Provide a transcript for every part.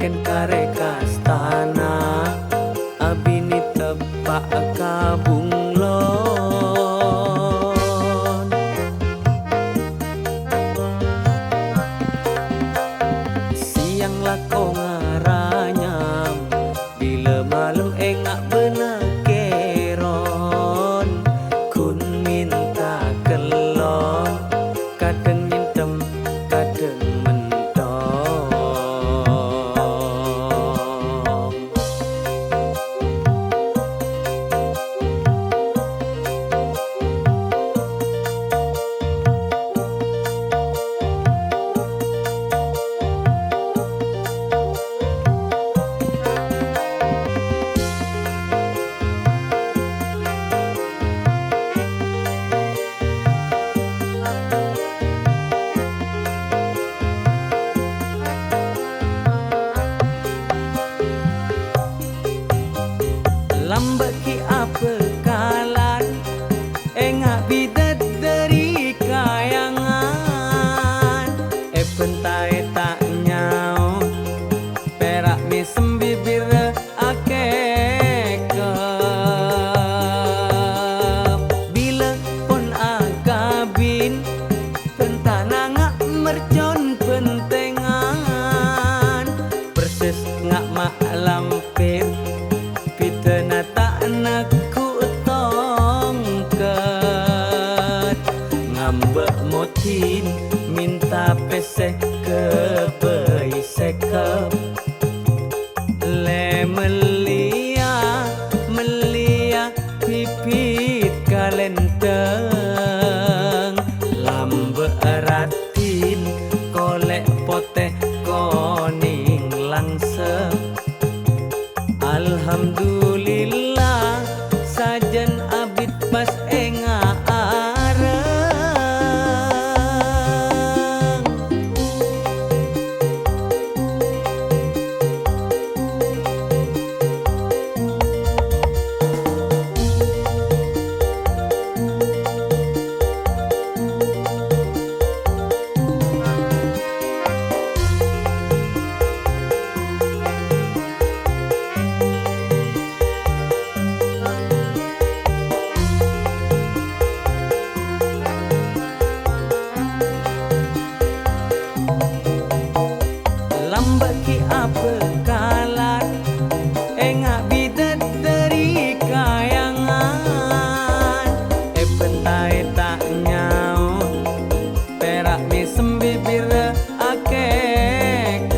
ken kare kastana abini tepak kabunglon siang lako ngaranyam bila malam engak benekeron kun minta kelon kadang nyintem kadang mentong lambat ki apa kalan engak bidat dari kayangan pentai tak nyau perak misem bibir akek bila pun agabin pentanangak mercon pentengan persis ngak mak lampir pitena tak naku tongkat ngambek motin minta pesek ke sekep le melia pipit kalenteng lambe eratin kolek poteh koning langseng alhamdulillah sajen abid pas enga areng lambat ki apa kalan engak bidat dari kayangan pentai tak nyau perak misem bibir akek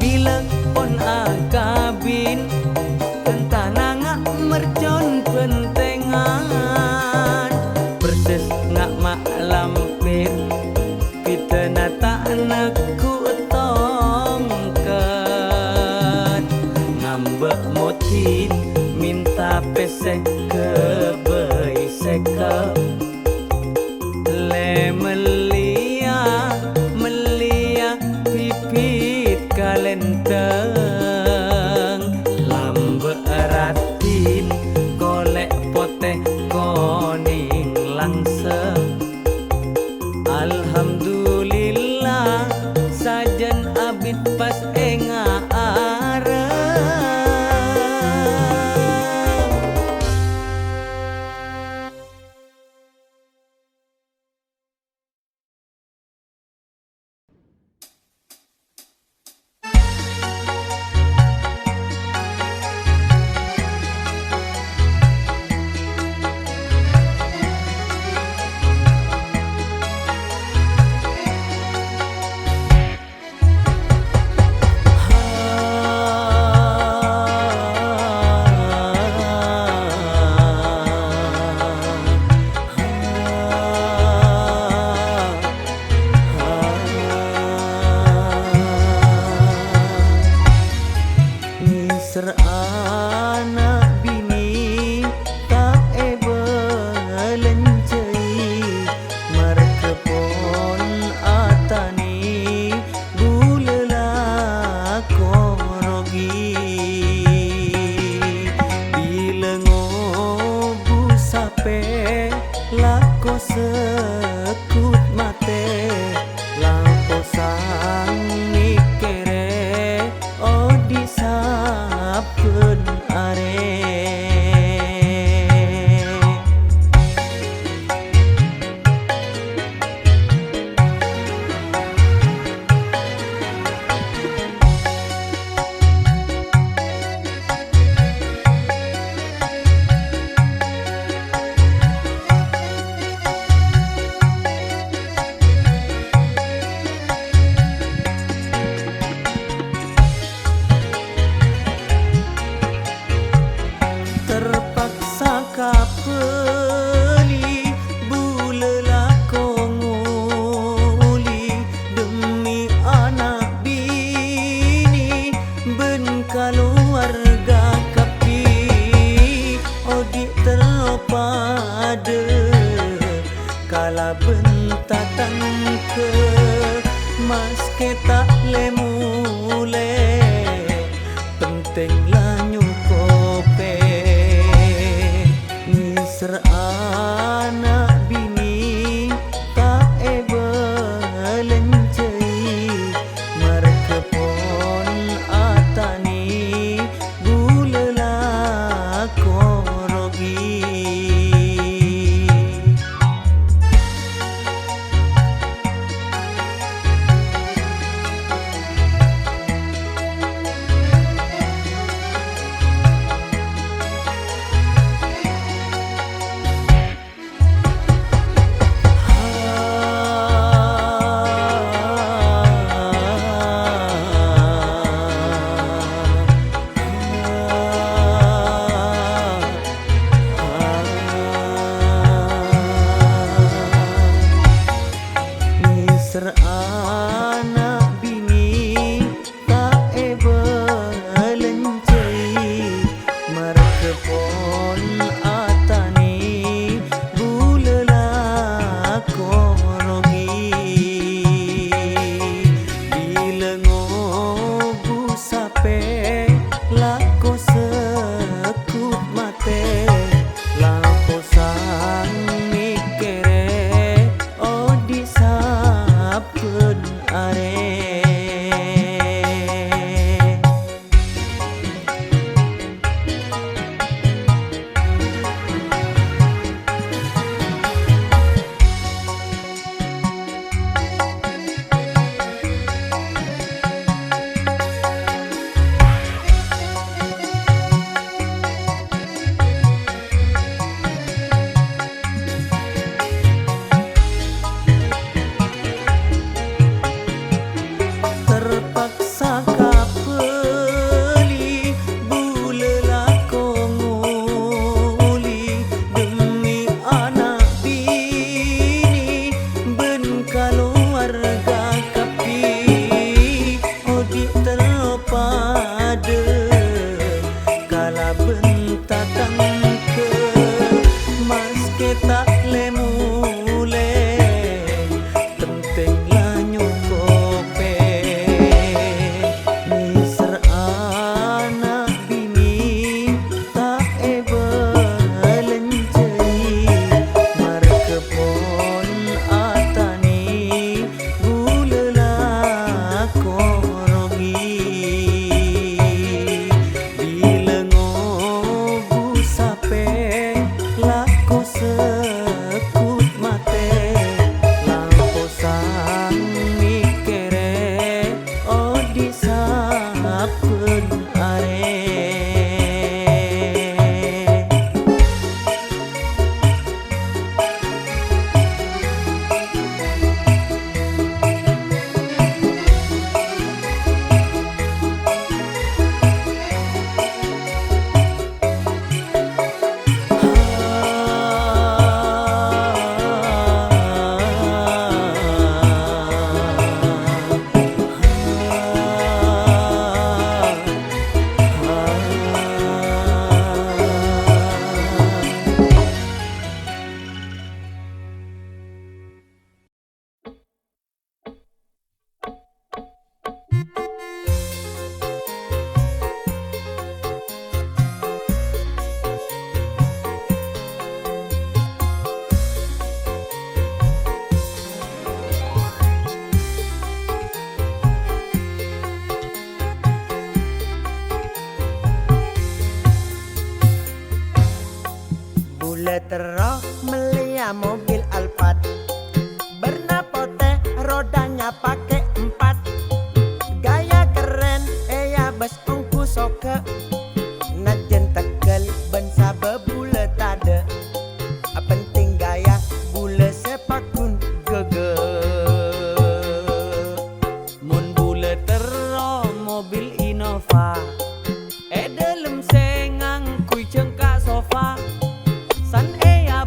bila pon agabin tentanangak mercon pentengan persis ngak mak lampir pitena tak naku Mas kita le mule penting lah nyukope ngiser anak bini tak belencei merkepon atani bulela korogi. Anak bini tak belencei merkepon atani bulela korogi bila ngobu sape lako sekut mate lako sang mikere odi pun are. Terpaksa kapeli bulela konguli demi anak bini ben keluarga kapi odi terpade kala bentakang ke mas kita lemule penting lah nyukope sekut mate lampu sang mikere odi sapun are. Terus melia mobil Alphard bernapote rodanya pakai 4 gaya keren ya bes ongku soke najen tekel bensa bebule tade penting gaya bule sepakun gege mun bule terus mobil Innova dalam sengang kui cengkak sofa san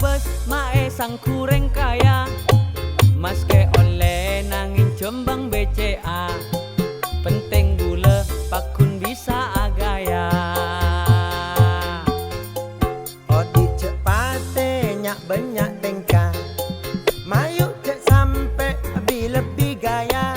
bes mae sang kureng kaya mas ke oleh nangin Jombang BCA penting gula pakun bisa agaya odi cepate nyak banyak tengka mayu cek sampai lebih gaya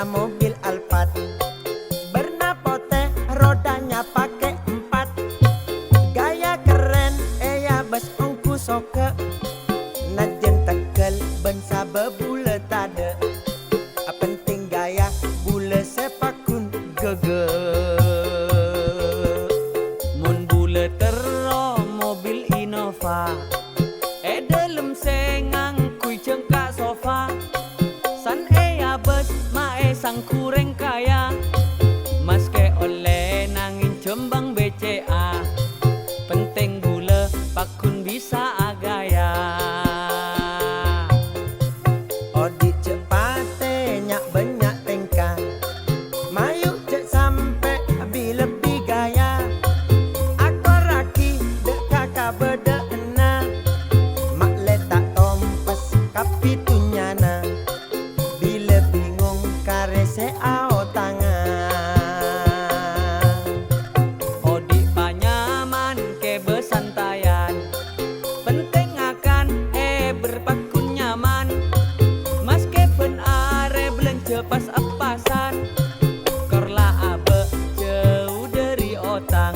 punya mobil Alphard, bernapote rodanya pakai 4, gaya keren ya bas ongku soke, najen tekel bensa bebule tade, penting gaya bule sepakun gege. Mun bule tero mobil Innova, dalam sengang kui cengkak sofa, san ya bes mae sang kureng kaya, mas ke oleh nangin cembang BCA, penting bule pakun bisa agaya. Odi cepate nyak banyak tengkang, mayu cek sampai abi lebih gaya, aku raki dek kakak beda ena, mak letak tompas kapi tunyana, bila bingung kare se ao tangan. Odi panyaman ke besantayan, penting akan berpakun nyaman, mas ke pen are belanja pas apasan, korla abe jauh dari otang.